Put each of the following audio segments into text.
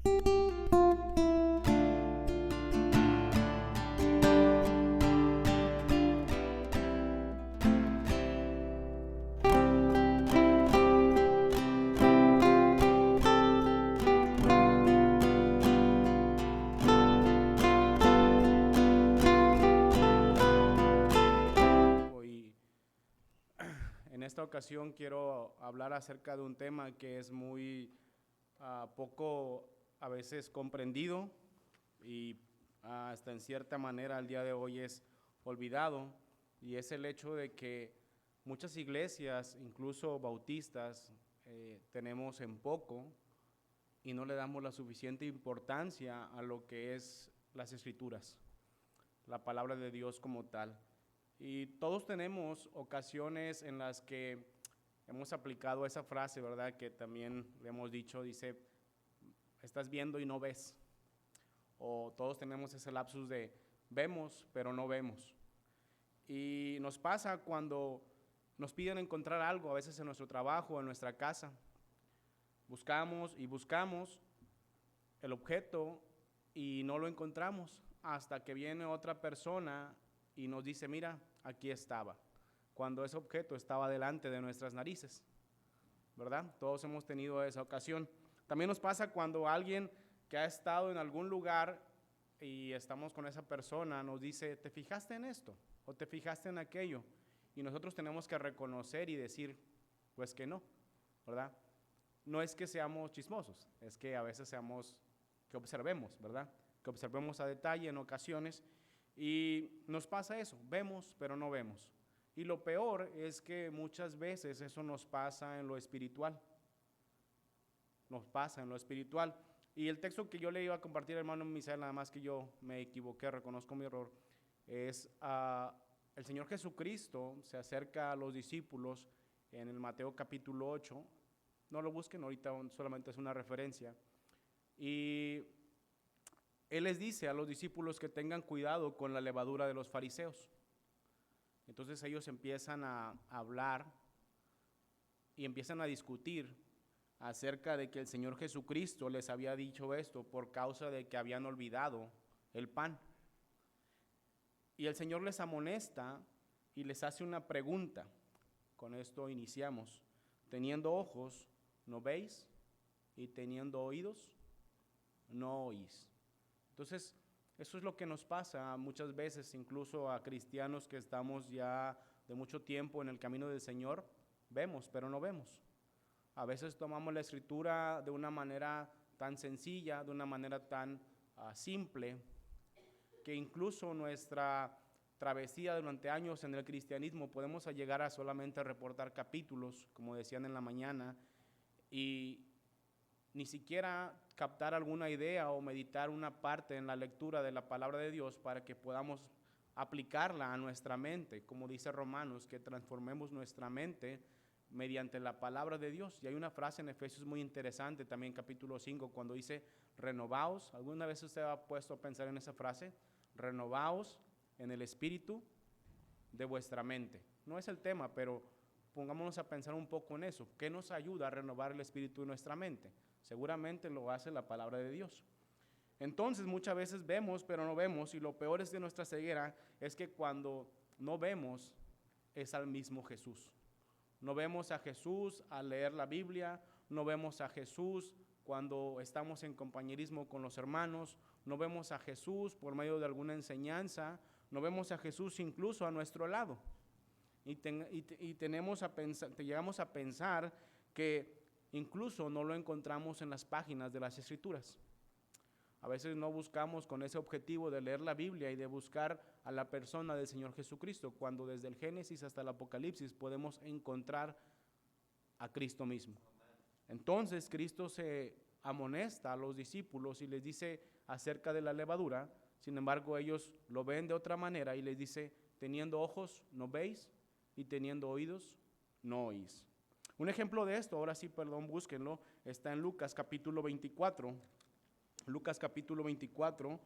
En esta ocasión quiero hablar acerca de un tema que es muy poco a veces comprendido y hasta en cierta manera al día de hoy es olvidado, y es el hecho de que muchas iglesias, incluso bautistas, tenemos en poco y no le damos la suficiente importancia a lo que es las Escrituras, la palabra de Dios como tal. Y todos tenemos ocasiones en las que hemos aplicado esa frase, ¿verdad? Que también le hemos dicho, dice, estás viendo y no ves. O todos tenemos ese lapsus de vemos, pero no vemos. Y nos pasa cuando nos piden encontrar algo, a veces en nuestro trabajo, en nuestra casa. Buscamos y buscamos el objeto y no lo encontramos hasta que viene otra persona y nos dice, mira, aquí estaba, cuando ese objeto estaba delante de nuestras narices, ¿verdad? Todos hemos tenido esa ocasión. También nos pasa cuando alguien que ha estado en algún lugar y estamos con esa persona nos dice, ¿te fijaste en esto? ¿O te fijaste en aquello? Y nosotros tenemos que reconocer y decir, pues que no, ¿verdad? No es que seamos chismosos, es que a veces que observemos, ¿verdad? Que observemos a detalle en ocasiones. Y nos pasa eso, vemos pero no vemos. Y lo peor es que muchas veces eso nos pasa en lo espiritual. Nos pasa en lo espiritual. Y el texto que yo le iba a compartir, hermano Misael, nada más que yo me equivoqué, reconozco mi error, es el Señor Jesucristo se acerca a los discípulos en el Mateo capítulo 8. No lo busquen, ahorita solamente es una referencia. Y Él les dice a los discípulos que tengan cuidado con la levadura de los fariseos. Entonces ellos empiezan a hablar y empiezan a discutir acerca de que el Señor Jesucristo les había dicho esto por causa de que habían olvidado el pan. Y el Señor les amonesta y les hace una pregunta. Con esto iniciamos. Teniendo ojos, ¿no veis? Y teniendo oídos, ¿no oís? Entonces, eso es lo que nos pasa muchas veces, incluso a cristianos que estamos ya de mucho tiempo en el camino del Señor. Vemos, pero no vemos. A veces tomamos la Escritura de una manera tan sencilla, de una manera tan simple, que incluso nuestra travesía durante años en el cristianismo podemos llegar a solamente reportar capítulos, como decían en la mañana, y ni siquiera captar alguna idea o meditar una parte en la lectura de la palabra de Dios para que podamos aplicarla a nuestra mente, como dice Romanos, que transformemos nuestra mente mediante la palabra de Dios. Y hay una frase en Efesios muy interesante, también capítulo 5, cuando dice, renovaos. ¿Alguna vez usted ha puesto a pensar en esa frase? Renovaos en el espíritu de vuestra mente. No es el tema, pero pongámonos a pensar un poco en eso. ¿Qué nos ayuda a renovar el espíritu de nuestra mente? Seguramente lo hace la palabra de Dios. Entonces muchas veces vemos pero no vemos, y lo peor es de nuestra ceguera es que cuando no vemos es al mismo Jesús. No vemos a Jesús al leer la Biblia, no vemos a Jesús cuando estamos en compañerismo con los hermanos, no vemos a Jesús por medio de alguna enseñanza, no vemos a Jesús incluso a nuestro lado. Y llegamos a pensar que incluso no lo encontramos en las páginas de las Escrituras. A veces no buscamos con ese objetivo de leer la Biblia y de buscar a la persona del Señor Jesucristo, cuando desde el Génesis hasta el Apocalipsis podemos encontrar a Cristo mismo. Entonces Cristo se amonesta a los discípulos y les dice acerca de la levadura. Sin embargo, ellos lo ven de otra manera y les dice, teniendo ojos, ¿no veis? Y teniendo oídos, no oís. Un ejemplo de esto, ahora sí, búsquenlo, está en Lucas capítulo 24. Lucas capítulo 24.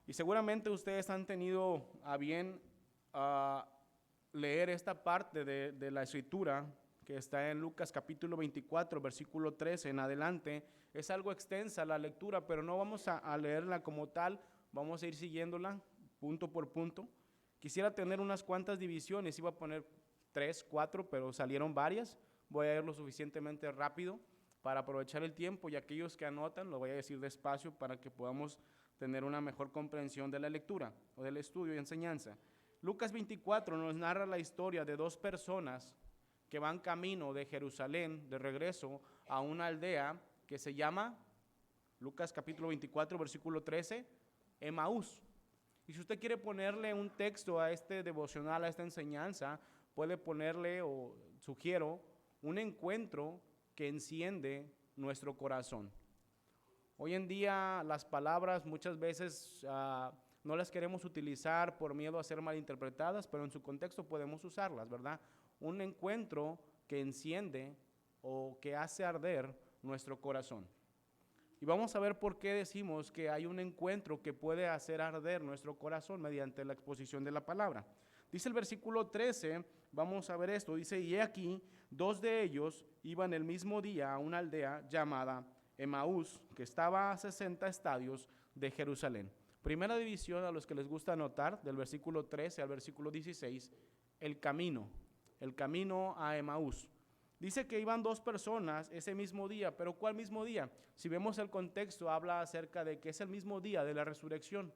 Y seguramente ustedes han tenido a bien leer esta parte de la Escritura que está en Lucas capítulo 24, versículo 13 en adelante. Es algo extensa la lectura, pero no vamos a leerla como tal, vamos a ir siguiéndola punto por punto. Quisiera tener unas cuantas divisiones, iba a poner 3, 4, pero salieron varias. Voy a ir lo suficientemente rápido para aprovechar el tiempo, y aquellos que anotan lo voy a decir despacio para que podamos tener una mejor comprensión de la lectura o del estudio y enseñanza. Lucas 24 nos narra la historia de dos personas que van camino de Jerusalén, de regreso a una aldea que se llama, Lucas capítulo 24, versículo 13, Emaús. Y si usted quiere ponerle un texto a este devocional, a esta enseñanza, puede ponerle, o sugiero, un encuentro que enciende nuestro corazón. Hoy en día las palabras muchas veces no las queremos utilizar por miedo a ser malinterpretadas, pero en su contexto podemos usarlas, ¿verdad? Un encuentro que enciende o que hace arder nuestro corazón. Y vamos a ver por qué decimos que hay un encuentro que puede hacer arder nuestro corazón mediante la exposición de la palabra. Dice el versículo 13, vamos a ver esto, dice, y he aquí, dos de ellos iban el mismo día a una aldea llamada Emaús, que estaba a 60 estadios de Jerusalén. Primera división, a los que les gusta anotar, del versículo 13 al versículo 16, el camino a Emaús. Dice que iban dos personas ese mismo día, pero ¿cuál mismo día? Si vemos el contexto, habla acerca de que es el mismo día de la resurrección.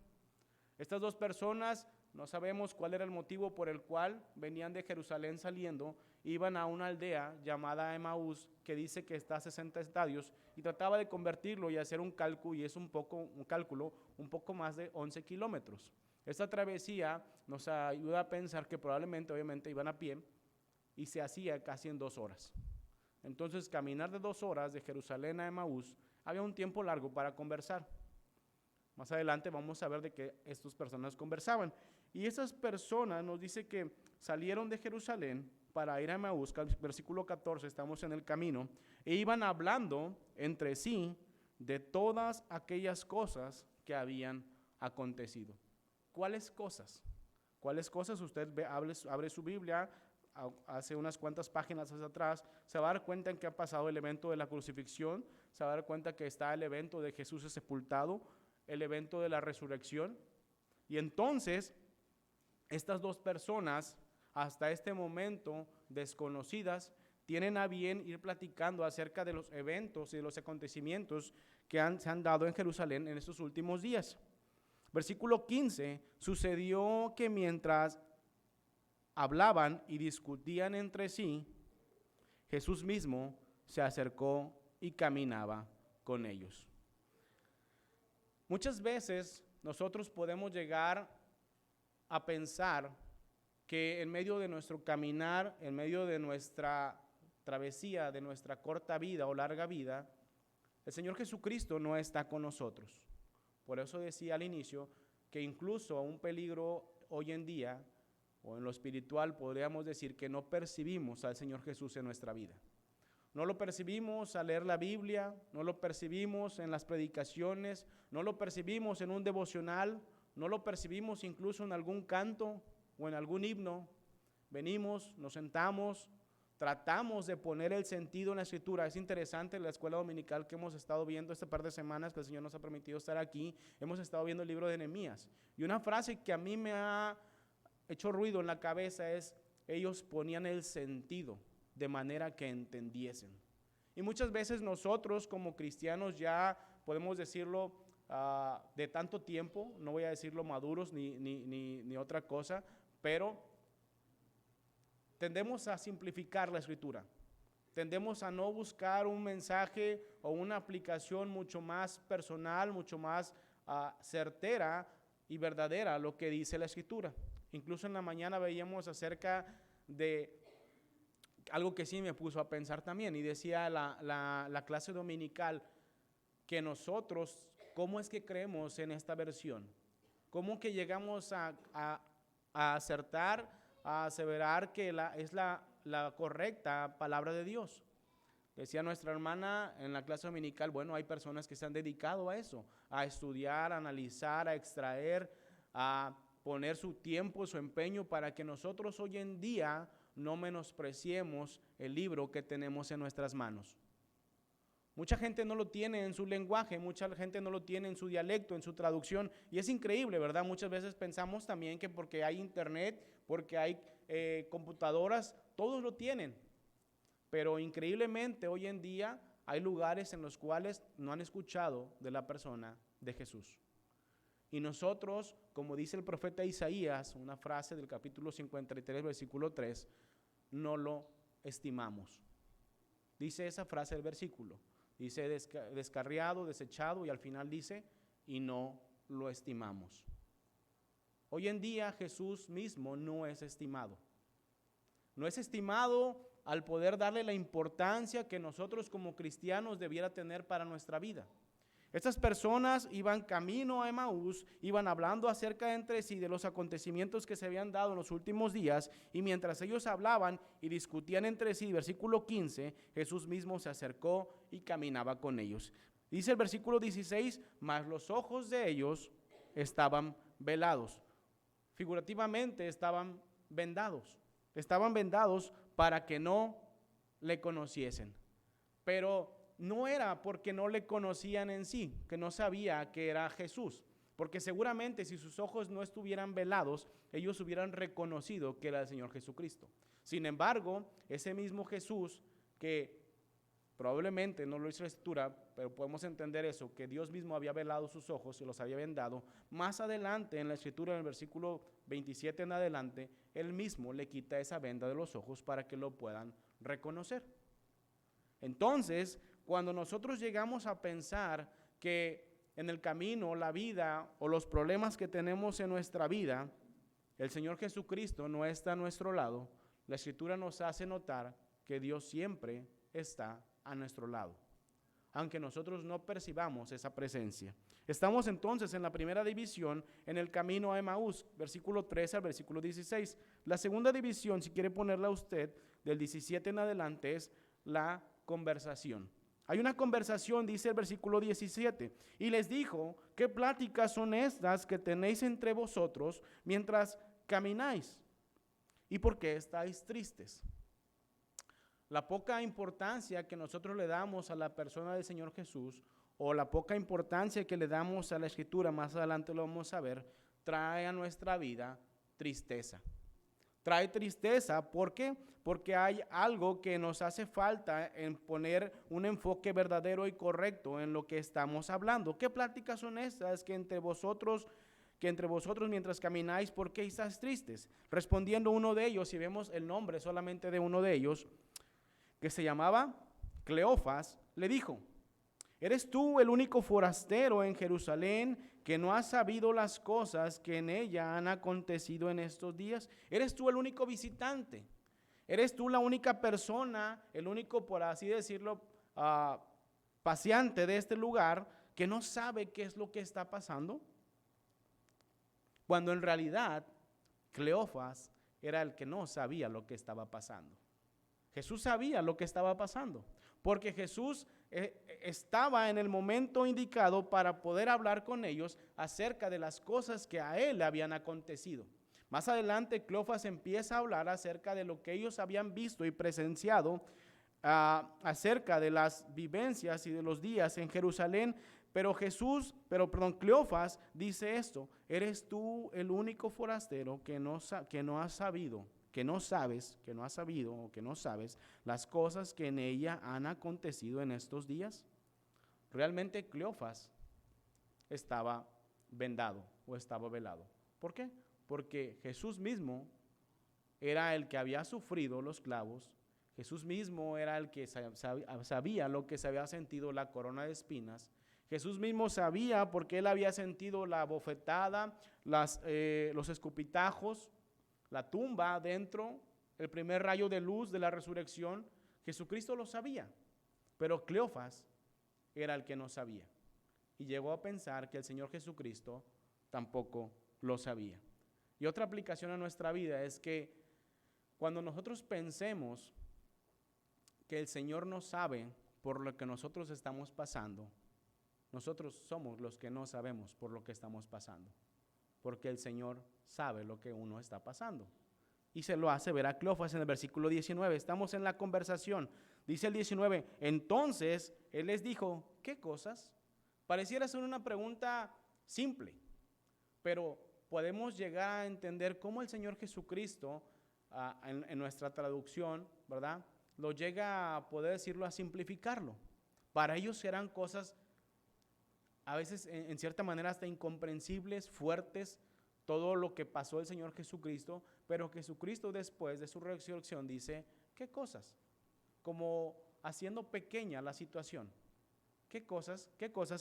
Estas dos personas, no sabemos cuál era el motivo por el cual venían de Jerusalén saliendo, iban a una aldea llamada Emaús, que dice que está a 60 estadios, y trataba de convertirlo y hacer un cálculo, y es un poco más de 11 kilómetros. Esta travesía nos ayuda a pensar que probablemente, obviamente, iban a pie, y se hacía casi en 2 horas. Entonces, caminar de 2 horas de Jerusalén a Emaús, había un tiempo largo para conversar. Más adelante vamos a ver de qué estas personas conversaban. Y esas personas nos dice que salieron de Jerusalén para ir a Emaús, versículo 14, estamos en el camino, e iban hablando entre sí de todas aquellas cosas que habían acontecido. ¿Cuáles cosas? ¿Cuáles cosas? Usted abre su Biblia, hace unas cuantas páginas hacia atrás, se va a dar cuenta en que ha pasado el evento de la crucifixión, se va a dar cuenta que está el evento de Jesús sepultado, el evento de la resurrección. Y entonces, estas dos personas, hasta este momento desconocidas, tienen a bien ir platicando acerca de los eventos y de los acontecimientos que se han dado en Jerusalén en estos últimos días. Versículo 15, sucedió que mientras hablaban y discutían entre sí, Jesús mismo se acercó y caminaba con ellos. Muchas veces nosotros podemos llegar a pensar que en medio de nuestro caminar, en medio de nuestra travesía, de nuestra corta vida o larga vida, el Señor Jesucristo no está con nosotros. Por eso decía al inicio que incluso un peligro hoy en día, o en lo espiritual, podríamos decir que no percibimos al Señor Jesús en nuestra vida. No lo percibimos al leer la Biblia, no lo percibimos en las predicaciones, no lo percibimos en un devocional, no lo percibimos incluso en algún canto o en algún himno. Venimos, nos sentamos, tratamos de poner el sentido en la Escritura. Es interesante la escuela dominical que hemos estado viendo este par de semanas que el Señor nos ha permitido estar aquí. Hemos estado viendo el libro de Nehemías. Y una frase que a mí me ha hecho ruido en la cabeza es: ellos ponían el sentido de manera que entendiesen. Y muchas veces nosotros como cristianos ya podemos decirlo de tanto tiempo, no voy a decirlo maduros ni otra cosa, pero tendemos a simplificar la Escritura. Tendemos a no buscar un mensaje o una aplicación mucho más personal, mucho más certera y verdadera a lo que dice la Escritura. Incluso en la mañana veíamos acerca de algo que sí me puso a pensar también, y decía la clase dominical que nosotros, ¿cómo es que creemos en esta versión? ¿Cómo que llegamos a acertar, a aseverar que es la correcta palabra de Dios? Decía nuestra hermana en la clase dominical, bueno, hay personas que se han dedicado a eso, a estudiar, a analizar, a extraer, a poner su tiempo, su empeño para que nosotros hoy en día no menospreciemos el libro que tenemos en nuestras manos. Mucha gente no lo tiene en su lenguaje, mucha gente no lo tiene en su dialecto, en su traducción, y es increíble, ¿verdad? Muchas veces pensamos también que porque hay internet, porque hay computadoras, todos lo tienen, pero increíblemente hoy en día hay lugares en los cuales no han escuchado de la persona de Jesús. Y nosotros, como dice el profeta Isaías, una frase del capítulo 53, versículo 3, no lo estimamos. Dice esa frase del versículo. Dice descarriado, desechado, y al final dice, y no lo estimamos. Hoy en día Jesús mismo no es estimado. No es estimado al poder darle la importancia que nosotros como cristianos debiera tener para nuestra vida. Estas personas iban camino a Emaús, iban hablando acerca entre sí de los acontecimientos que se habían dado en los últimos días, y mientras ellos hablaban y discutían entre sí, versículo 15, Jesús mismo se acercó y caminaba con ellos. Dice el versículo 16, mas los ojos de ellos estaban velados. Figurativamente estaban vendados para que no le conociesen. Pero no era porque no le conocían en sí, que no sabía que era Jesús, porque seguramente si sus ojos no estuvieran velados, ellos hubieran reconocido que era el Señor Jesucristo. Sin embargo, ese mismo Jesús, que probablemente no lo hizo la Escritura, pero podemos entender eso, que Dios mismo había velado sus ojos y los había vendado, más adelante en la Escritura, en el versículo 27 en adelante, Él mismo le quita esa venda de los ojos para que lo puedan reconocer. Entonces, cuando nosotros llegamos a pensar que en el camino, la vida o los problemas que tenemos en nuestra vida, el Señor Jesucristo no está a nuestro lado, la Escritura nos hace notar que Dios siempre está a nuestro lado, aunque nosotros no percibamos esa presencia. Estamos entonces en la primera división, en el camino a Emaús, versículo 13 al versículo 16. La segunda división, si quiere ponerla usted, del 17 en adelante, es la conversación. Hay una conversación, dice el versículo 17, y les dijo, ¿qué pláticas son estas que tenéis entre vosotros mientras camináis? ¿Y por qué estáis tristes? La poca importancia que nosotros le damos a la persona del Señor Jesús, o la poca importancia que le damos a la Escritura, más adelante lo vamos a ver, trae a nuestra vida tristeza. Trae tristeza, ¿por qué? Porque hay algo que nos hace falta en poner un enfoque verdadero y correcto en lo que estamos hablando. ¿Qué pláticas son estas que entre vosotros mientras camináis, por qué estáis tristes? Respondiendo uno de ellos, y vemos el nombre solamente de uno de ellos, que se llamaba Cleofas, le dijo, ¿eres tú el único forastero en Jerusalén que no has sabido las cosas que en ella han acontecido en estos días? ¿Eres tú el único visitante? ¿Eres tú la única persona, el único, por así decirlo, paseante de este lugar que no sabe qué es lo que está pasando? Cuando en realidad Cleofas era el que no sabía lo que estaba pasando. Jesús sabía lo que estaba pasando, porque Jesús estaba en el momento indicado para poder hablar con ellos acerca de las cosas que a él le habían acontecido. Más adelante, Cleofas empieza a hablar acerca de lo que ellos habían visto y presenciado, acerca de las vivencias y de los días en Jerusalén. Pero Cleofas dice esto, ¿eres tú el único forastero que no has sabido las cosas que en ella han acontecido en estos días? Realmente Cleofas estaba vendado o estaba velado. ¿Por qué? Porque Jesús mismo era el que había sufrido los clavos, Jesús mismo era el que sabía lo que se había sentido la corona de espinas, Jesús mismo sabía porque él había sentido la bofetada, los escupitajos, la tumba dentro, el primer rayo de luz de la resurrección. Jesucristo lo sabía, pero Cleofas era el que no sabía. Y llegó a pensar que el Señor Jesucristo tampoco lo sabía. Y otra aplicación a nuestra vida es que cuando nosotros pensemos que el Señor no sabe por lo que nosotros estamos pasando, nosotros somos los que no sabemos por lo que estamos pasando, porque el Señor sabe lo que uno está pasando. y se lo hace ver a Cleofas en el versículo 19. Estamos en la conversación. Dice el 19, entonces él les dijo, ¿qué cosas? Pareciera ser una pregunta simple, pero podemos llegar a entender cómo el Señor Jesucristo, en nuestra traducción, ¿verdad?, lo llega a poder decirlo, a simplificarlo. Para ellos eran cosas a veces en cierta manera hasta incomprensibles, fuertes, todo lo que pasó el Señor Jesucristo, pero Jesucristo después de su resurrección dice, ¿qué cosas? Como haciendo pequeña la situación. ¿Qué cosas,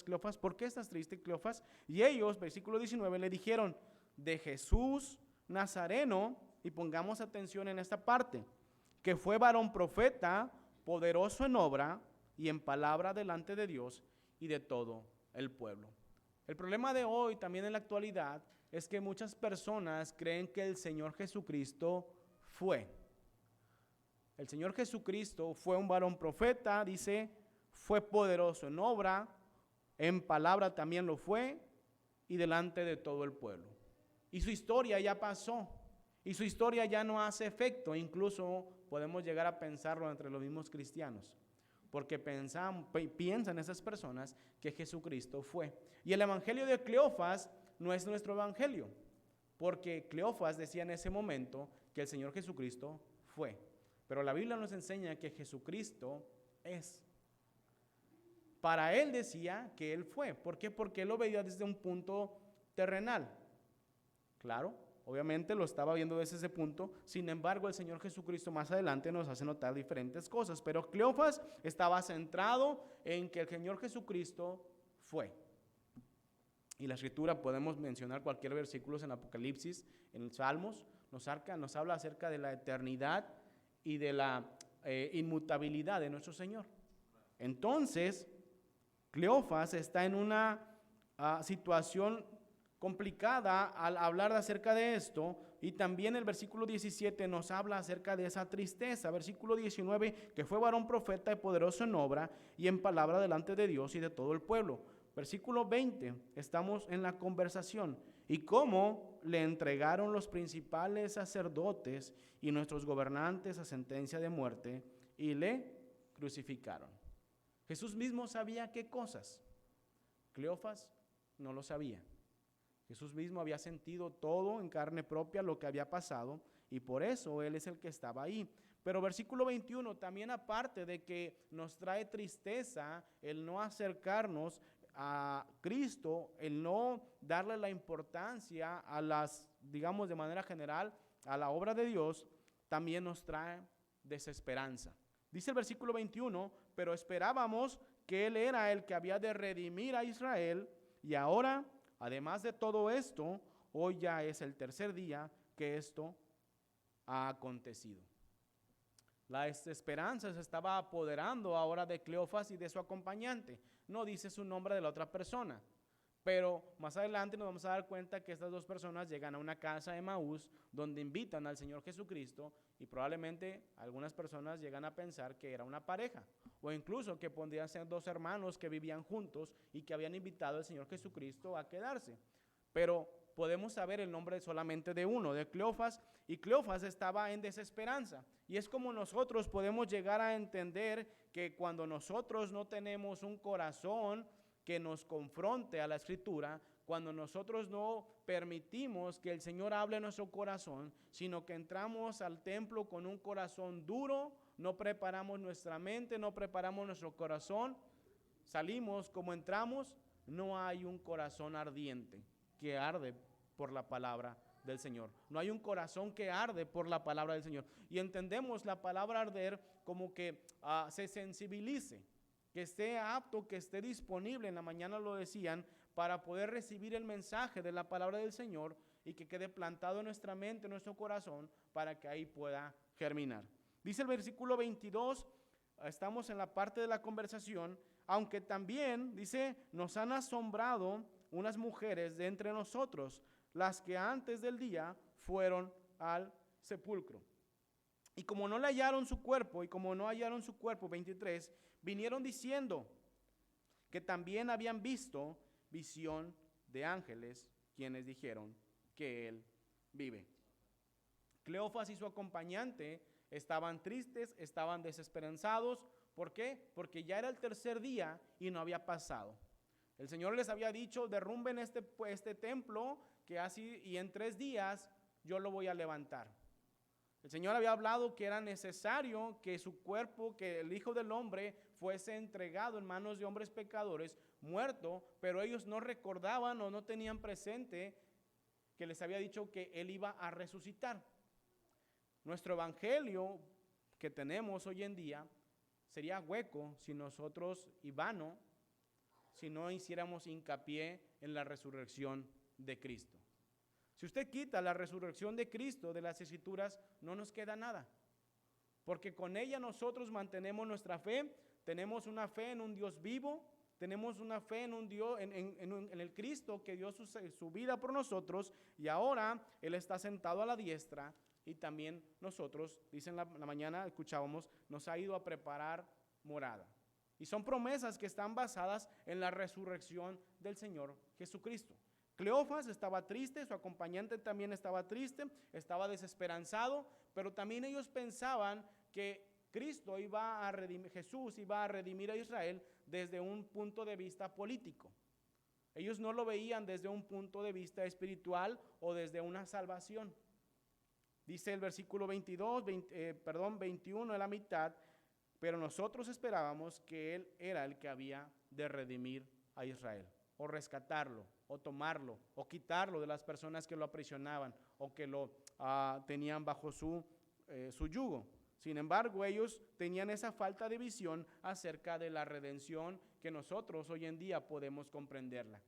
Cleofas? ¿Por qué estás triste, Cleofas? Y ellos, versículo 19, le dijeron, de Jesús Nazareno, y pongamos atención en esta parte, que fue varón profeta, poderoso en obra y en palabra delante de Dios y de todo el pueblo. El problema de hoy, también en la actualidad, es que muchas personas creen que el Señor Jesucristo fue. El Señor Jesucristo fue un varón profeta, dice, fue poderoso en obra, en palabra también lo fue, y delante de todo el pueblo. Y su historia ya pasó, y su historia ya no hace efecto, incluso podemos llegar a pensarlo entre los mismos cristianos, porque piensan esas personas que Jesucristo fue. Y el evangelio de Cleofas no es nuestro evangelio, porque Cleofas decía en ese momento que el Señor Jesucristo fue. Pero la Biblia nos enseña que Jesucristo es. Para él decía que él fue. ¿Por qué? Porque él lo veía desde un punto terrenal. Claro, obviamente lo estaba viendo desde ese punto. Sin embargo, el Señor Jesucristo más adelante nos hace notar diferentes cosas. Pero Cleofas estaba centrado en que el Señor Jesucristo fue. Y la Escritura, podemos mencionar cualquier versículo en Apocalipsis, en Salmos, nos habla acerca de la eternidad y de la inmutabilidad de nuestro Señor. Entonces, Cleofas está en una situación complicada al hablar acerca de esto, y también el versículo 17 nos habla acerca de esa tristeza. Versículo 19, que fue varón profeta y poderoso en obra y en palabra delante de Dios y de todo el pueblo. Versículo 20, estamos en la conversación. Y cómo le entregaron los principales sacerdotes y nuestros gobernantes a sentencia de muerte y le crucificaron. Jesús mismo sabía qué cosas. Cleofas no lo sabía. Jesús mismo había sentido todo en carne propia lo que había pasado, y por eso él es el que estaba ahí. Pero versículo 21, también aparte de que nos trae tristeza el no acercarnos a Cristo, el no darle la importancia a las, digamos de manera general, a la obra de Dios, también nos trae desesperanza. Dice el versículo 21, pero esperábamos que Él era el que había de redimir a Israel, y ahora, además de todo esto, hoy ya es el tercer día que esto ha acontecido. La desesperanza se estaba apoderando ahora de Cleofas y de su acompañante. No dice su nombre de la otra persona, pero más adelante nos vamos a dar cuenta que estas dos personas llegan a una casa de Emaús donde invitan al Señor Jesucristo, y probablemente algunas personas llegan a pensar que era una pareja, o incluso que podrían ser dos hermanos que vivían juntos y que habían invitado al Señor Jesucristo a quedarse. Pero podemos saber el nombre solamente de uno, de Cleofas, y Cleofas estaba en desesperanza. Y es como nosotros podemos llegar a entender que cuando nosotros no tenemos un corazón que nos confronte a la Escritura, cuando nosotros no permitimos que el Señor hable en nuestro corazón, sino que entramos al templo con un corazón duro, no preparamos nuestra mente, no preparamos nuestro corazón, salimos como entramos, no hay un corazón ardiente que arde por la palabra del Señor. No hay un corazón que arde por la palabra del Señor. Y entendemos la palabra arder como que se sensibilice, que esté apto, que esté disponible, en la mañana lo decían, para poder recibir el mensaje de la palabra del Señor y que quede plantado en nuestra mente, en nuestro corazón, para que ahí pueda germinar. Dice el versículo 22, estamos en la parte de la conversación, aunque también, dice, nos han asombrado unas mujeres de entre nosotros, las que antes del día fueron al sepulcro. Y como no le hallaron su cuerpo, 23, vinieron diciendo que también habían visto visión de ángeles, quienes dijeron que él vive. Cleofas y su acompañante estaban tristes, estaban desesperanzados. ¿Por qué? Porque ya era el tercer día y no había pasado. El Señor les había dicho, derrumben este templo que así, y en 3 días yo lo voy a levantar. El Señor había hablado que era necesario que su cuerpo, que el Hijo del Hombre fuese entregado en manos de hombres pecadores, muerto, pero ellos no recordaban o no tenían presente que les había dicho que Él iba a resucitar. Nuestro evangelio que tenemos hoy en día sería hueco si nosotros, y vano, si no hiciéramos hincapié en la resurrección de Cristo. Si usted quita la resurrección de Cristo de las Escrituras, no nos queda nada, porque con ella nosotros mantenemos nuestra fe, tenemos una fe en un Dios vivo, tenemos una fe en un Dios, en el Cristo que dio su vida por nosotros, y ahora Él está sentado a la diestra, y también nosotros, dicen la mañana, escuchábamos, nos ha ido a preparar morada. Y son promesas que están basadas en la resurrección del Señor Jesucristo. Cleofas estaba triste, su acompañante también estaba triste, estaba desesperanzado, pero también ellos pensaban que Cristo Jesús iba a redimir a Israel desde un punto de vista político. Ellos no lo veían desde un punto de vista espiritual o desde una salvación. Dice el versículo 21 de la mitad, pero nosotros esperábamos que Él era el que había de redimir a Israel, o rescatarlo, o tomarlo, o quitarlo de las personas que lo aprisionaban, o que lo tenían bajo su yugo. Sin embargo, ellos tenían esa falta de visión acerca de la redención que nosotros hoy en día podemos comprenderla.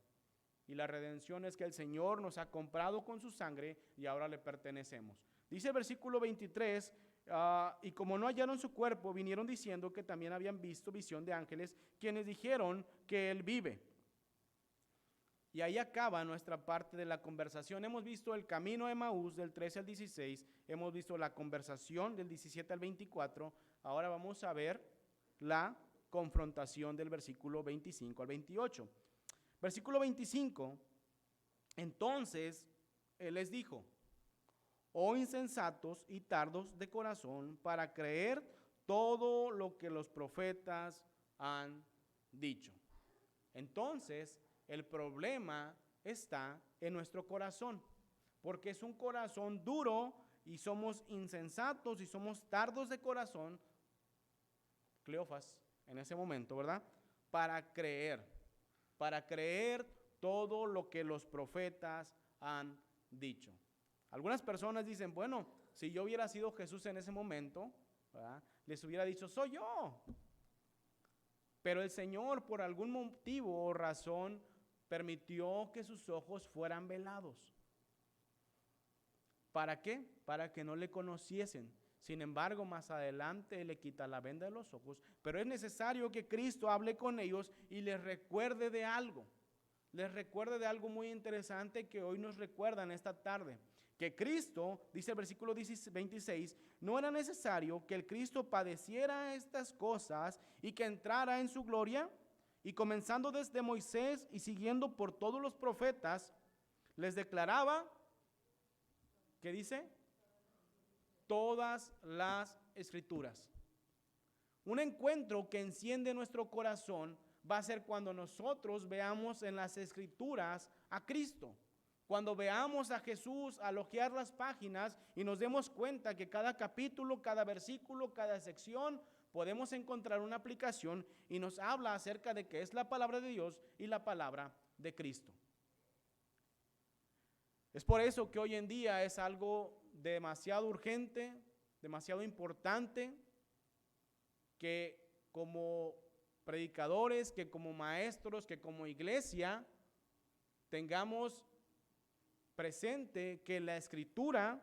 Y la redención es que el Señor nos ha comprado con su sangre y ahora le pertenecemos. Dice el versículo 23, y como no hallaron su cuerpo, vinieron diciendo que también habían visto visión de ángeles, quienes dijeron que Él vive. Y ahí acaba nuestra parte de la conversación. Hemos visto el camino de Emaús del 13 al 16, hemos visto la conversación del 17 al 24, ahora vamos a ver la confrontación del versículo 25 al 28. Versículo 25, entonces Él les dijo, oh insensatos y tardos de corazón, para creer todo lo que los profetas han dicho. Entonces, el problema está en nuestro corazón, porque es un corazón duro y somos insensatos y somos tardos de corazón, Cleofas en ese momento, ¿verdad? Para creer todo lo que los profetas han dicho. Algunas personas dicen, bueno, si yo hubiera sido Jesús en ese momento, ¿verdad?, les hubiera dicho, soy yo. Pero el Señor, por algún motivo o razón, permitió que sus ojos fueran velados. ¿Para qué? Para que no le conociesen. Sin embargo, más adelante le quita la venda de los ojos, pero es necesario que Cristo hable con ellos y les recuerde de algo. Les recuerde de algo muy interesante que hoy nos recuerdan esta tarde. Que Cristo, dice el versículo 26, no era necesario que el Cristo padeciera estas cosas y que entrara en su gloria. Y comenzando desde Moisés y siguiendo por todos los profetas, les declaraba, ¿qué dice? Todas las Escrituras. Un encuentro que enciende nuestro corazón va a ser cuando nosotros veamos en las Escrituras a Cristo. Cuando veamos a Jesús al hojear las páginas y nos demos cuenta que cada capítulo, cada versículo, cada sección, podemos encontrar una aplicación y nos habla acerca de qué es la palabra de Dios y la palabra de Cristo. Es por eso que hoy en día es algo demasiado urgente, demasiado importante, que como predicadores, que como maestros, que como iglesia, tengamos presente que la Escritura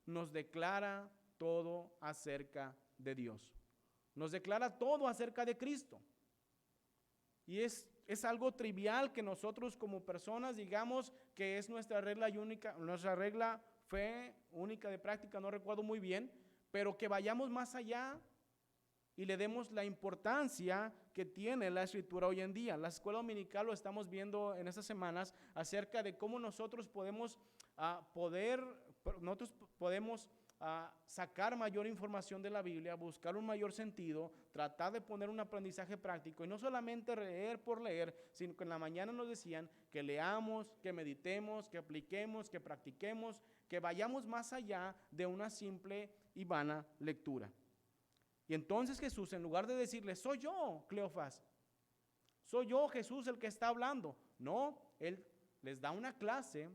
nos declara todo acerca de Dios. Nos declara todo acerca de Cristo. Y es algo trivial que nosotros como personas digamos que es nuestra regla única, nuestra regla fe única de práctica, no recuerdo muy bien, pero que vayamos más allá y le demos la importancia que tiene la Escritura hoy en día. La escuela dominical lo estamos viendo en estas semanas acerca de cómo nosotros podemos sacar mayor información de la Biblia, buscar un mayor sentido, tratar de poner un aprendizaje práctico y no solamente leer por leer, sino que en la mañana nos decían que leamos, que meditemos, que apliquemos, que practiquemos, que vayamos más allá de una simple y vana lectura. Y entonces Jesús, en lugar de decirle, soy yo, Cleofás, soy yo, Jesús, el que está hablando, no, Él les da una clase,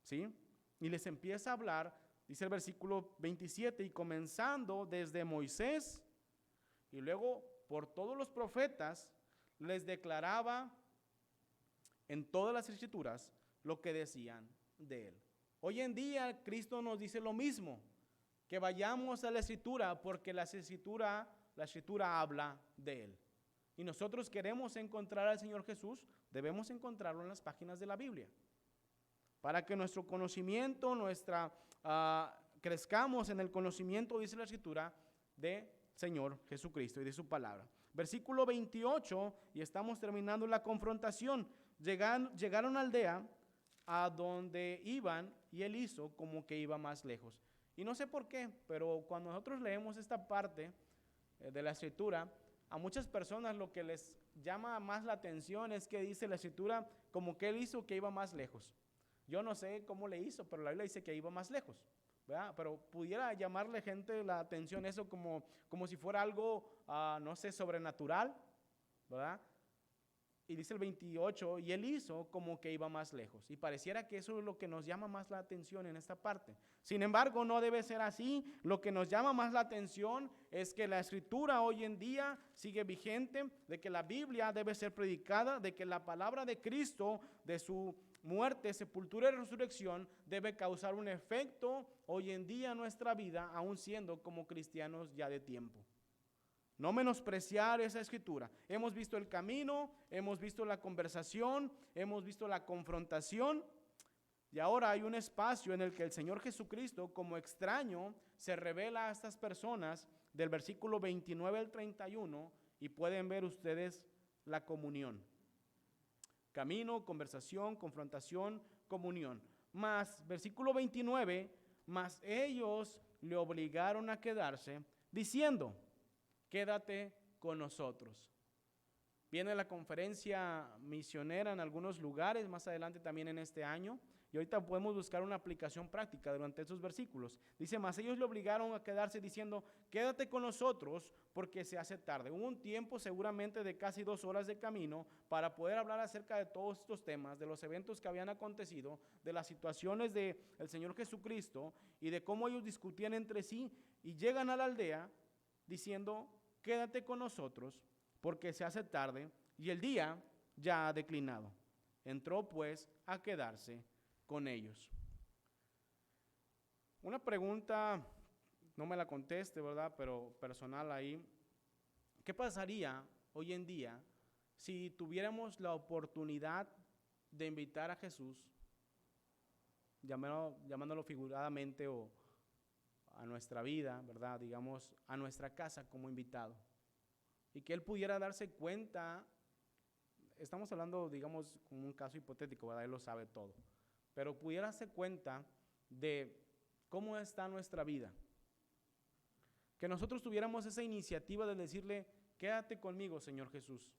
¿sí? Y les empieza a hablar, dice el versículo 27, y comenzando desde Moisés y luego por todos los profetas, les declaraba en todas las escrituras lo que decían de Él. Hoy en día Cristo nos dice lo mismo, que vayamos a la Escritura porque la Escritura habla de Él. Y nosotros queremos encontrar al Señor Jesús, debemos encontrarlo en las páginas de la Biblia. Para que nuestro conocimiento, crezcamos en el conocimiento, dice la Escritura, de Señor Jesucristo y de su palabra. Versículo 28, y estamos terminando la confrontación. Llegaron a una aldea a donde iban y Él hizo como que iba más lejos. Y no sé por qué, pero cuando nosotros leemos esta parte de la Escritura, a muchas personas lo que les llama más la atención es que dice la Escritura como que Él hizo que iba más lejos. Yo no sé cómo le hizo, pero la Biblia dice que iba más lejos, ¿verdad? Pero pudiera llamarle gente la atención eso como si fuera algo, no sé, sobrenatural, ¿verdad? Y dice el 28, y Él hizo como que iba más lejos. Y pareciera que eso es lo que nos llama más la atención en esta parte. Sin embargo, no debe ser así. Lo que nos llama más la atención es que la Escritura hoy en día sigue vigente, de que la Biblia debe ser predicada, de que la palabra de Cristo, de su muerte, sepultura y resurrección, debe causar un efecto hoy en día en nuestra vida, aún siendo como cristianos ya de tiempo. No menospreciar esa Escritura. Hemos visto el camino, hemos visto la conversación, hemos visto la confrontación, y ahora hay un espacio en el que el Señor Jesucristo, como extraño, se revela a estas personas del versículo 29 al 31, y pueden ver ustedes la comunión. Camino, conversación, confrontación, comunión. Más, versículo 29, mas ellos le obligaron a quedarse, diciendo, quédate con nosotros. Viene la conferencia misionera en algunos lugares, más adelante también en este año, y ahorita podemos buscar una aplicación práctica durante esos versículos. Dice, mas ellos le obligaron a quedarse diciendo, quédate con nosotros porque se hace tarde. Hubo un tiempo seguramente de casi 2 horas de camino para poder hablar acerca de todos estos temas, de los eventos que habían acontecido, de las situaciones del Señor Jesucristo y de cómo ellos discutían entre sí, y llegan a la aldea diciendo, quédate con nosotros porque se hace tarde y el día ya ha declinado. Entró pues a quedarse con ellos. Una pregunta, no me la conteste, ¿verdad? Pero personal ahí. ¿Qué pasaría hoy en día si tuviéramos la oportunidad de invitar a Jesús, llamándolo figuradamente o a nuestra vida, ¿verdad? Digamos, a nuestra casa como invitado? Y que Él pudiera darse cuenta, estamos hablando, digamos, como un caso hipotético, ¿verdad? Él lo sabe todo. Pero pudiera darse cuenta de cómo está nuestra vida. Que nosotros tuviéramos esa iniciativa de decirle, quédate conmigo, Señor Jesús,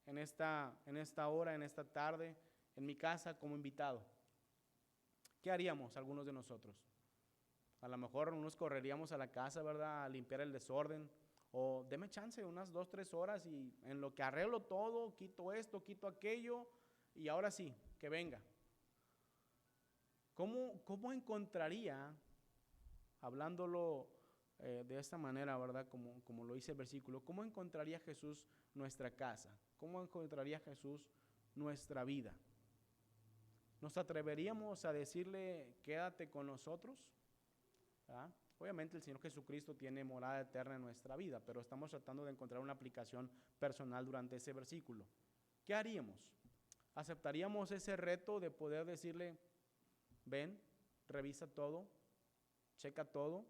en esta hora, en esta tarde, en mi casa como invitado. ¿Qué haríamos algunos de nosotros? A lo mejor nos correríamos a la casa, ¿verdad? A limpiar el desorden. O deme chance unas 2-3 horas y en lo que arreglo todo, quito esto, quito aquello y ahora sí, que venga. ¿Cómo encontraría, hablándolo de esta manera, ¿verdad? Como lo dice el versículo, ¿cómo encontraría Jesús nuestra casa? ¿Cómo encontraría Jesús nuestra vida? ¿Nos atreveríamos a decirle, quédate con nosotros? ¿Verdad? Obviamente el Señor Jesucristo tiene morada eterna en nuestra vida, pero estamos tratando de encontrar una aplicación personal durante ese versículo. ¿Qué haríamos? ¿Aceptaríamos ese reto de poder decirle, ven, revisa todo, checa todo?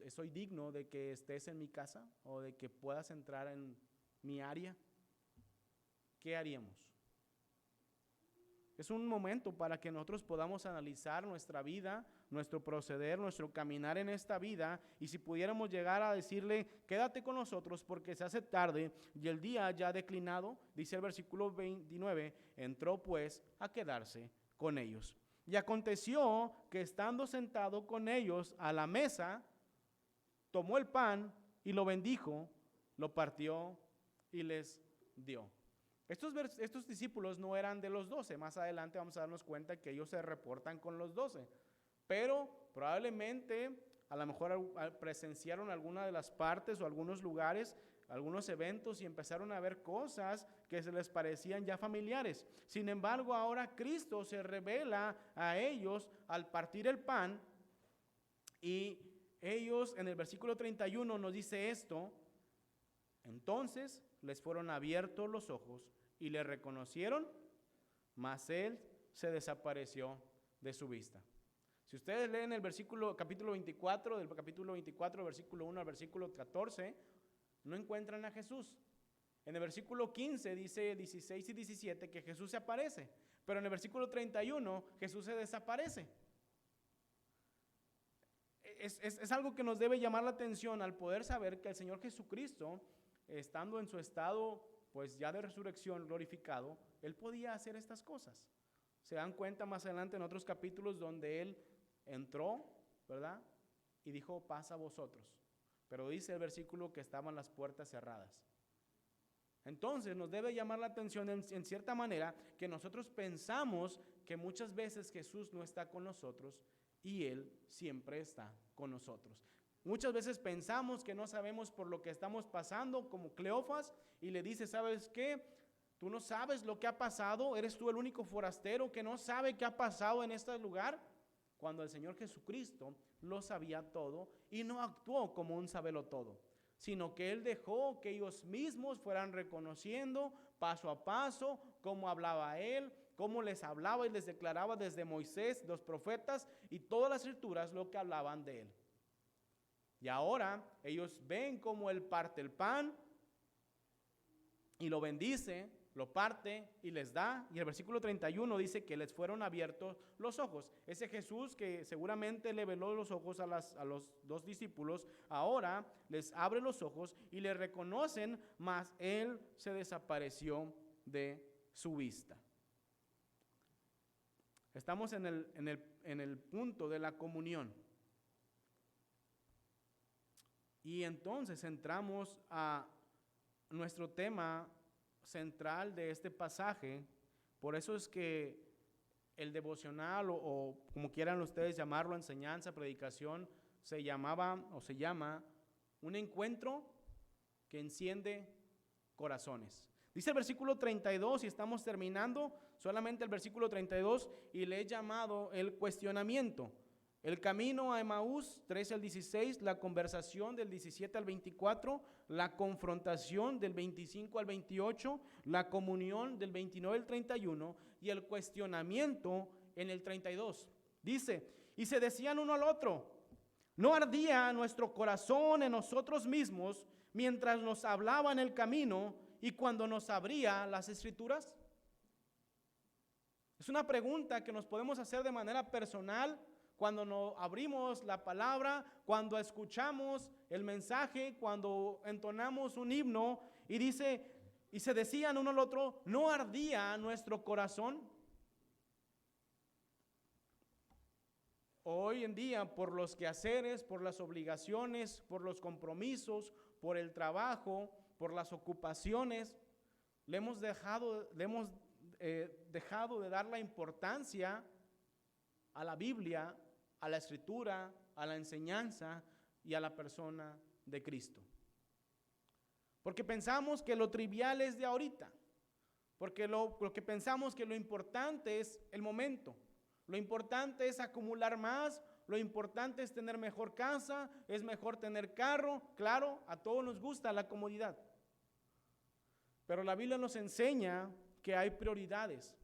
¿Soy digno de que estés en mi casa o de que puedas entrar en mi área? ¿Qué haríamos? Es un momento para que nosotros podamos analizar nuestra vida, nuestro proceder, nuestro caminar en esta vida, y si pudiéramos llegar a decirle, quédate con nosotros porque se hace tarde y el día ya ha declinado, dice el versículo 29, entró pues a quedarse con ellos. Y aconteció que estando sentado con ellos a la mesa, tomó el pan y lo bendijo, lo partió y les dio. Estos discípulos no eran de los 12. Más adelante vamos a darnos cuenta que ellos se reportan con los 12. Pero probablemente a lo mejor presenciaron alguna de las partes o algunos lugares, algunos eventos, y empezaron a ver cosas que se les parecían ya familiares. Sin embargo, ahora Cristo se revela a ellos al partir el pan, y ellos en el versículo 31 nos dice esto: entonces les fueron abiertos los ojos y le reconocieron, mas él se desapareció de su vista. Si ustedes leen el capítulo 24, del capítulo 24, versículo 1 al versículo 14, no encuentran a Jesús. En el versículo 15 dice 16 y 17 que Jesús se aparece, pero en el versículo 31 Jesús se desaparece. Es algo que nos debe llamar la atención al poder saber que el Señor Jesucristo, estando en su estado pues ya de resurrección glorificado, Él podía hacer estas cosas. Se dan cuenta más adelante en otros capítulos donde Él entró, ¿verdad? Y dijo, paz a vosotros. Pero dice el versículo que estaban las puertas cerradas. Entonces nos debe llamar la atención en cierta manera que nosotros pensamos que muchas veces Jesús no está con nosotros y Él siempre está con nosotros. Muchas veces pensamos que no sabemos por lo que estamos pasando, como Cleofas, y le dice, ¿sabes qué? Tú no sabes lo que ha pasado, eres tú el único forastero que no sabe qué ha pasado en este lugar, cuando el Señor Jesucristo lo sabía todo y no actuó como un sabelotodo, sino que Él dejó que ellos mismos fueran reconociendo paso a paso cómo hablaba Él, cómo les hablaba y les declaraba desde Moisés, los profetas y todas las escrituras lo que hablaban de Él. Y ahora ellos ven cómo Él parte el pan y lo bendice, lo parte y les da. Y el versículo 31 dice que les fueron abiertos los ojos. Ese Jesús que seguramente le veló los ojos a los dos discípulos, ahora les abre los ojos y le reconocen, mas Él se desapareció de su vista. Estamos en el punto de la comunión. Y entonces entramos a nuestro tema central de este pasaje. Por eso es que el devocional o como quieran ustedes llamarlo, enseñanza, predicación, se llamaba o se llama un encuentro que enciende corazones. Dice el versículo 32, y estamos terminando solamente el versículo 32, y le he llamado el cuestionamiento. El camino a Emaús, 13 al 16, la conversación del 17 al 24, la confrontación del 25 al 28, la comunión del 29 al 31 y el cuestionamiento en el 32. Dice, y se decían uno al otro, ¿no ardía nuestro corazón en nosotros mismos mientras nos hablaba en el camino y cuando nos abría las escrituras? Es una pregunta que nos podemos hacer de manera personal cuando nos abrimos la palabra, cuando escuchamos el mensaje, cuando entonamos un himno, y dice, y se decían uno al otro, ¿no ardía nuestro corazón? Hoy en día, por los quehaceres, por las obligaciones, por los compromisos, por el trabajo, por las ocupaciones, le hemos dejado de dar la importancia a la Biblia, a la Escritura, a la enseñanza y a la persona de Cristo. Porque pensamos que lo trivial es de ahorita, porque lo que pensamos que lo importante es el momento, lo importante es acumular más, lo importante es tener mejor casa, es mejor tener carro. Claro, a todos nos gusta la comodidad, pero la Biblia nos enseña que hay prioridades,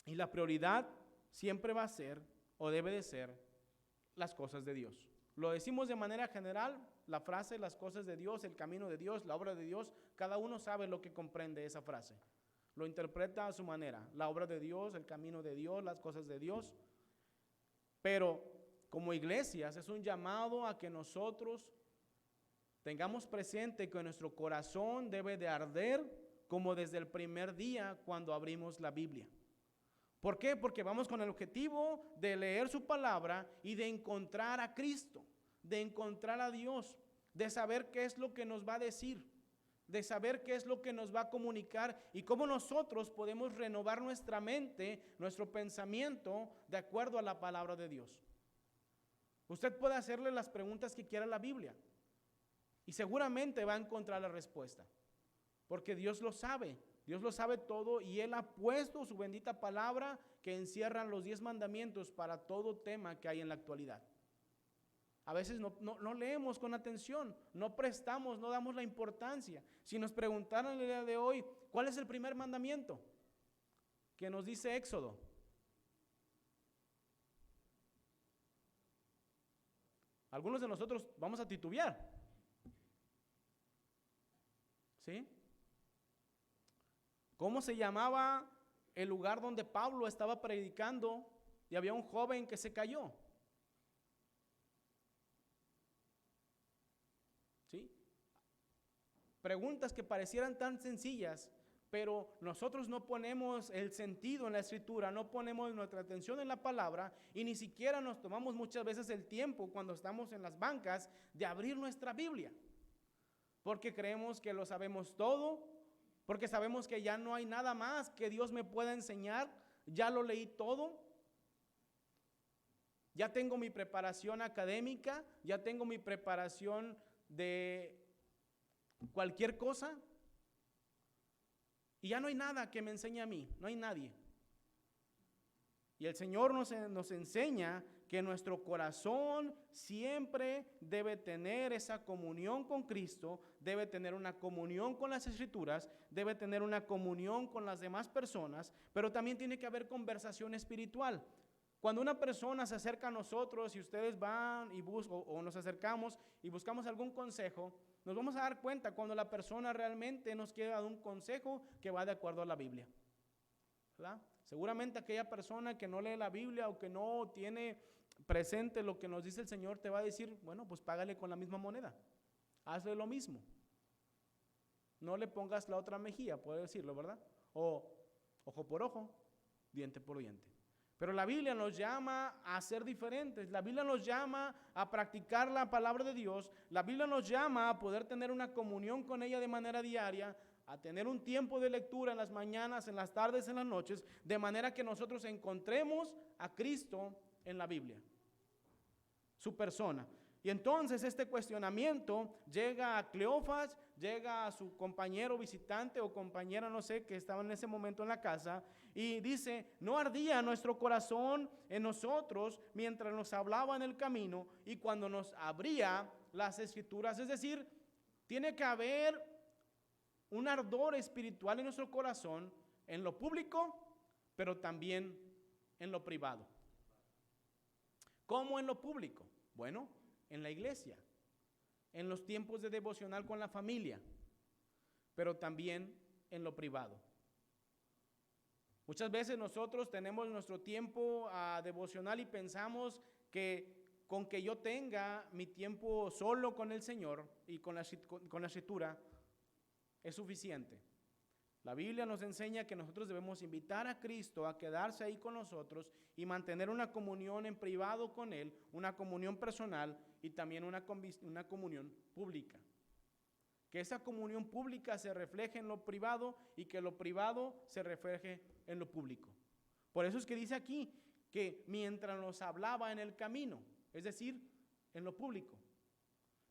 y la prioridad siempre va a ser o debe de ser las cosas de Dios. Lo decimos de manera general, la frase, las cosas de Dios, el camino de Dios, la obra de Dios, cada uno sabe lo que comprende esa frase. Lo interpreta a su manera, la obra de Dios, el camino de Dios, las cosas de Dios. Pero como iglesias es un llamado a que nosotros tengamos presente que nuestro corazón debe de arder como desde el primer día cuando abrimos la Biblia. ¿Por qué? Porque vamos con el objetivo de leer su palabra y de encontrar a Cristo, de encontrar a Dios, de saber qué es lo que nos va a decir, de saber qué es lo que nos va a comunicar y cómo nosotros podemos renovar nuestra mente, nuestro pensamiento de acuerdo a la palabra de Dios. Usted puede hacerle las preguntas que quiera a la Biblia y seguramente va a encontrar la respuesta, porque Dios lo sabe todo y Él ha puesto su bendita palabra que encierran los 10 mandamientos para todo tema que hay en la actualidad. A veces no leemos con atención, no prestamos, no damos la importancia. Si nos preguntaran el día de hoy, ¿cuál es el primer mandamiento? Que nos dice Éxodo. Algunos de nosotros vamos a titubear. ¿Sí? ¿Cómo se llamaba el lugar donde Pablo estaba predicando y había un joven que se cayó? ¿Sí? Preguntas que parecieran tan sencillas, pero nosotros no ponemos el sentido en la escritura, no ponemos nuestra atención en la palabra y ni siquiera nos tomamos muchas veces el tiempo cuando estamos en las bancas de abrir nuestra Biblia, porque creemos que lo sabemos todo, porque sabemos que ya no hay nada más que Dios me pueda enseñar, ya lo leí todo, ya tengo mi preparación académica, ya tengo mi preparación de cualquier cosa y ya no hay nada que me enseñe a mí, no hay nadie. Y el Señor nos enseña que nuestro corazón siempre debe tener esa comunión con Cristo, debe tener una comunión con las Escrituras, debe tener una comunión con las demás personas, pero también tiene que haber conversación espiritual. Cuando una persona se acerca a nosotros y ustedes van y buscan o nos acercamos y buscamos algún consejo, nos vamos a dar cuenta cuando la persona realmente nos quiere dar un consejo que va de acuerdo a la Biblia, ¿verdad? Seguramente aquella persona que no lee la Biblia o que no tiene presente lo que nos dice el Señor te va a decir, bueno, pues págale con la misma moneda, hazle lo mismo, no le pongas la otra mejilla, puede decirlo, ¿verdad? O ojo por ojo, diente por diente. Pero la Biblia nos llama a ser diferentes, la Biblia nos llama a practicar la palabra de Dios, la Biblia nos llama a poder tener una comunión con ella de manera diaria, a tener un tiempo de lectura en las mañanas, en las tardes, en las noches, de manera que nosotros encontremos a Cristo en la Biblia, su persona. Y entonces este cuestionamiento llega a Cleofas, llega a su compañero visitante o compañera, no sé, que estaba en ese momento en la casa, y dice, ¿no ardía nuestro corazón en nosotros mientras nos hablaba en el camino y cuando nos abría las Escrituras? Es decir, tiene que haber un ardor espiritual en nuestro corazón, en lo público, pero también en lo privado. ¿Cómo en lo público? Bueno, en la iglesia, en los tiempos de devocional con la familia, pero también en lo privado. Muchas veces nosotros tenemos nuestro tiempo devocional y pensamos que con que yo tenga mi tiempo solo con el Señor y con la escritura es suficiente. La Biblia nos enseña que nosotros debemos invitar a Cristo a quedarse ahí con nosotros y mantener una comunión en privado con Él, una comunión personal y también una comunión pública. Que esa comunión pública se refleje en lo privado y que lo privado se refleje en lo público. Por eso es que dice aquí que mientras nos hablaba en el camino, es decir, en lo público,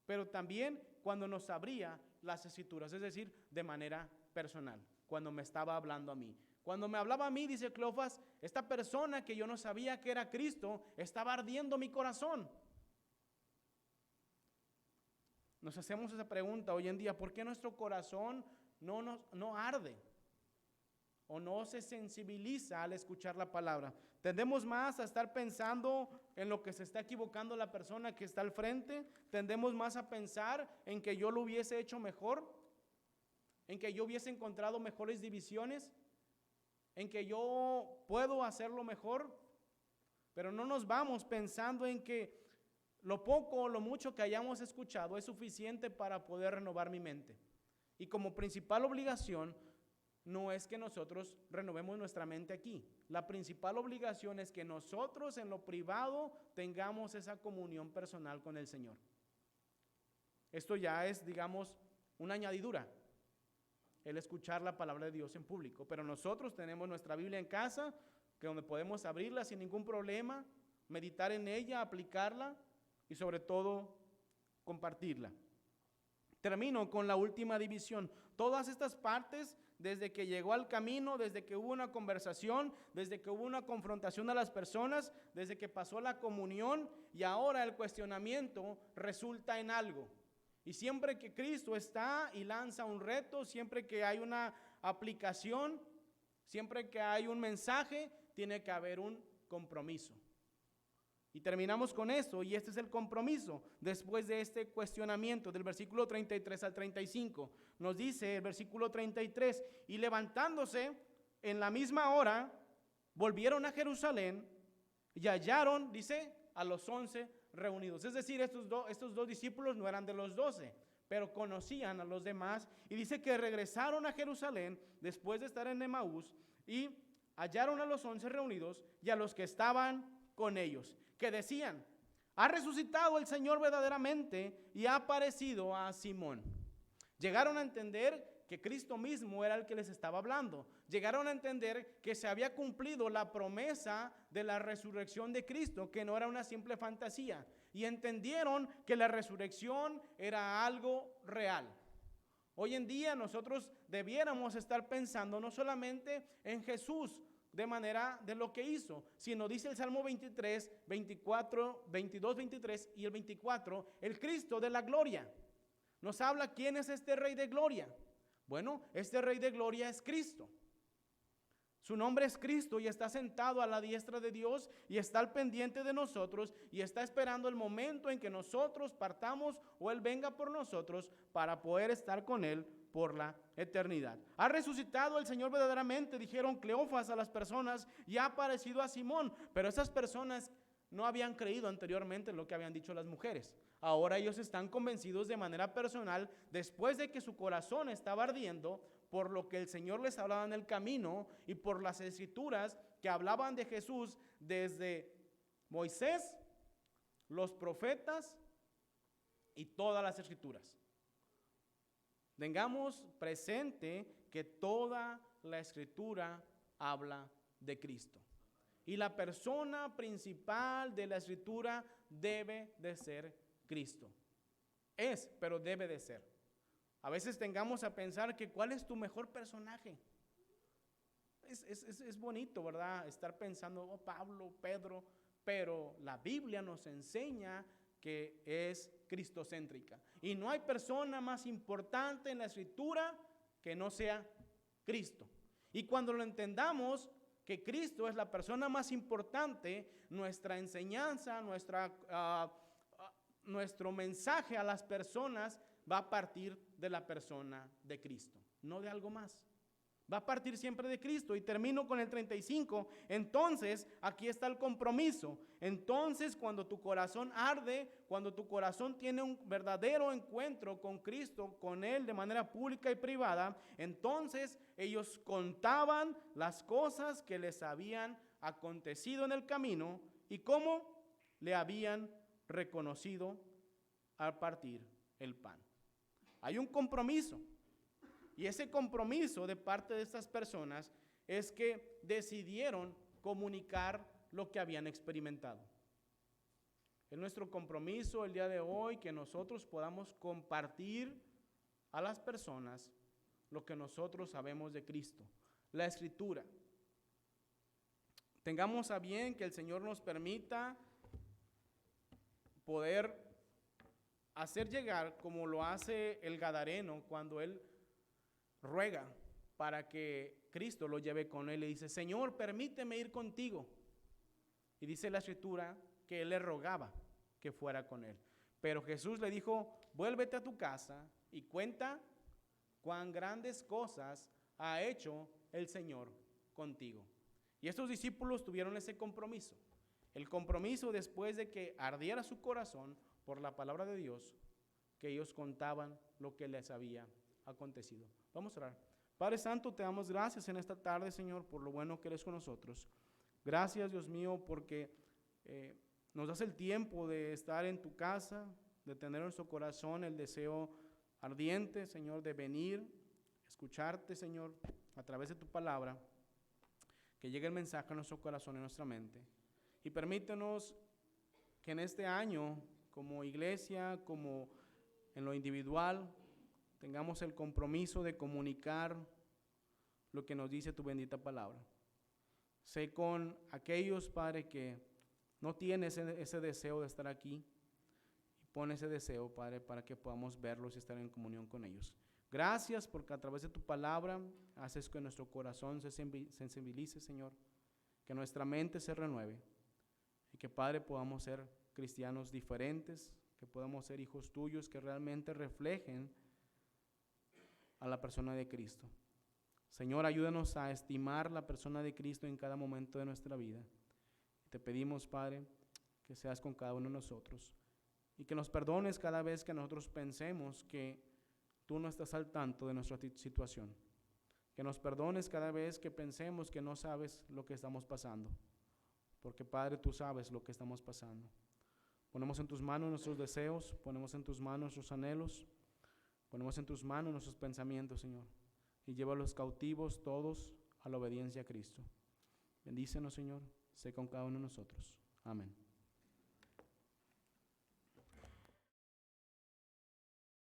pero también cuando nos abría las Escrituras, es decir, de manera personal, cuando me estaba hablando a mí. Cuando me hablaba a mí, dice Cleofas, esta persona que yo no sabía que era Cristo, estaba ardiendo mi corazón. Nos hacemos esa pregunta hoy en día, ¿por qué nuestro corazón no arde? o no se sensibiliza al escuchar la palabra. Tendemos más a estar pensando en lo que se está equivocando la persona que está al frente. Tendemos más a pensar en que yo lo hubiese hecho mejor, en que yo hubiese encontrado mejores divisiones, en que yo puedo hacerlo mejor, pero no nos vamos pensando en que lo poco o lo mucho que hayamos escuchado es suficiente para poder renovar mi mente. Y como principal obligación no es que nosotros renovemos nuestra mente aquí. La principal obligación es que nosotros en lo privado tengamos esa comunión personal con el Señor. Esto ya es, digamos, una añadidura, el escuchar la palabra de Dios en público. Pero nosotros tenemos nuestra Biblia en casa, que donde podemos abrirla sin ningún problema, meditar en ella, aplicarla y sobre todo compartirla. Termino con la última división. Todas estas partes, desde que llegó al camino, desde que hubo una conversación, desde que hubo una confrontación a las personas, desde que pasó la comunión y ahora el cuestionamiento resulta en algo. Y siempre que Cristo está y lanza un reto, siempre que hay una aplicación, siempre que hay un mensaje, tiene que haber un compromiso. Y terminamos con esto, y este es el compromiso. Después de este cuestionamiento, del versículo 33 al 35, nos dice el versículo 33, y levantándose en la misma hora, volvieron a Jerusalén y hallaron, dice, a los 11 reunidos. Es decir, estos dos discípulos no eran de los 12, pero conocían a los demás, y dice que regresaron a Jerusalén después de estar en Emaús y hallaron a los 11 reunidos y a los que estaban con ellos, que decían: ha resucitado el Señor verdaderamente y ha aparecido a Simón. Llegaron a entender que Cristo mismo era el que les estaba hablando. Llegaron a entender que se había cumplido la promesa de la resurrección de Cristo, que no era una simple fantasía. Y entendieron que la resurrección era algo real. Hoy en día nosotros debiéramos estar pensando no solamente en Jesús de manera de lo que hizo, sino dice el Salmo 23, 24, 22, 23 y el 24, el Cristo de la gloria. Nos habla quién es este Rey de gloria. Bueno, este Rey de gloria es Cristo. Su nombre es Cristo y está sentado a la diestra de Dios y está al pendiente de nosotros y está esperando el momento en que nosotros partamos o Él venga por nosotros para poder estar con Él por la eternidad. Ha resucitado el Señor verdaderamente, dijeron Cleofas a las personas, y ha aparecido a Simón. Pero esas personas no habían creído anteriormente en lo que habían dicho las mujeres. Ahora ellos están convencidos de manera personal, después de que su corazón estaba ardiendo por lo que el Señor les hablaba en el camino y por las escrituras que hablaban de Jesús desde Moisés, los profetas y todas las escrituras. Tengamos presente que toda la escritura habla de Cristo. Y la persona principal de la escritura debe de ser Cristo. Es, pero debe de ser. A veces tengamos a pensar que ¿cuál es tu mejor personaje? Es bonito, ¿verdad? Estar pensando, oh, Pablo, Pedro, pero la Biblia nos enseña que es cristocéntrica. Y no hay persona más importante en la escritura que no sea Cristo. Y cuando lo entendamos, que Cristo es la persona más importante, nuestra enseñanza, nuestro mensaje a las personas va a partir de la persona de Cristo, no de algo más. Va a partir siempre de Cristo. Y termino con el 35. Entonces, aquí está el compromiso. Entonces, cuando tu corazón arde, cuando tu corazón tiene un verdadero encuentro con Cristo, con Él de manera pública y privada, entonces ellos contaban las cosas que les habían acontecido en el camino y cómo le habían reconocido al partir el pan. Hay un compromiso. Y ese compromiso de parte de estas personas es que decidieron comunicar lo que habían experimentado. Es nuestro compromiso el día de hoy que nosotros podamos compartir a las personas lo que nosotros sabemos de Cristo, la Escritura. Tengamos a bien que el Señor nos permita poder hacer llegar, como lo hace el Gadareno cuando él ruega para que Cristo lo lleve con él. Le dice, Señor, permíteme ir contigo. Y dice la Escritura que él le rogaba que fuera con él. Pero Jesús le dijo, vuélvete a tu casa y cuenta cuán grandes cosas ha hecho el Señor contigo. Y estos discípulos tuvieron ese compromiso. El compromiso después de que ardiera su corazón por la palabra de Dios, que ellos contaban lo que les había acontecido. Vamos a orar. Padre Santo, te damos gracias en esta tarde, Señor, por lo bueno que eres con nosotros. Gracias, Dios mío, porque nos das el tiempo de estar en tu casa, de tener en nuestro corazón el deseo ardiente, Señor, de venir, escucharte, Señor, a través de tu palabra, que llegue el mensaje a nuestro corazón y a nuestra mente. Y permítenos que en este año, como iglesia, como en lo individual, tengamos el compromiso de comunicar lo que nos dice tu bendita palabra. Sé con aquellos, Padre, que no tienen ese deseo de estar aquí, y pon ese deseo, Padre, para que podamos verlos y estar en comunión con ellos. Gracias porque a través de tu palabra haces que nuestro corazón se sensibilice, Señor, que nuestra mente se renueve y que, Padre, podamos ser cristianos diferentes, que podamos ser hijos tuyos que realmente reflejen a la persona de Cristo. Señor, ayúdanos a estimar la persona de Cristo en cada momento de nuestra vida. Te pedimos, Padre, que seas con cada uno de nosotros y que nos perdones cada vez que nosotros pensemos que tú no estás al tanto de nuestra situación. Que nos perdones cada vez que pensemos que no sabes lo que estamos pasando. Porque, Padre, tú sabes lo que estamos pasando. Ponemos en tus manos nuestros deseos, ponemos en tus manos nuestros anhelos, ponemos en tus manos nuestros pensamientos, Señor. Y llévalos cautivos todos a la obediencia a Cristo. Bendícenos, Señor. Sé con cada uno de nosotros. Amén.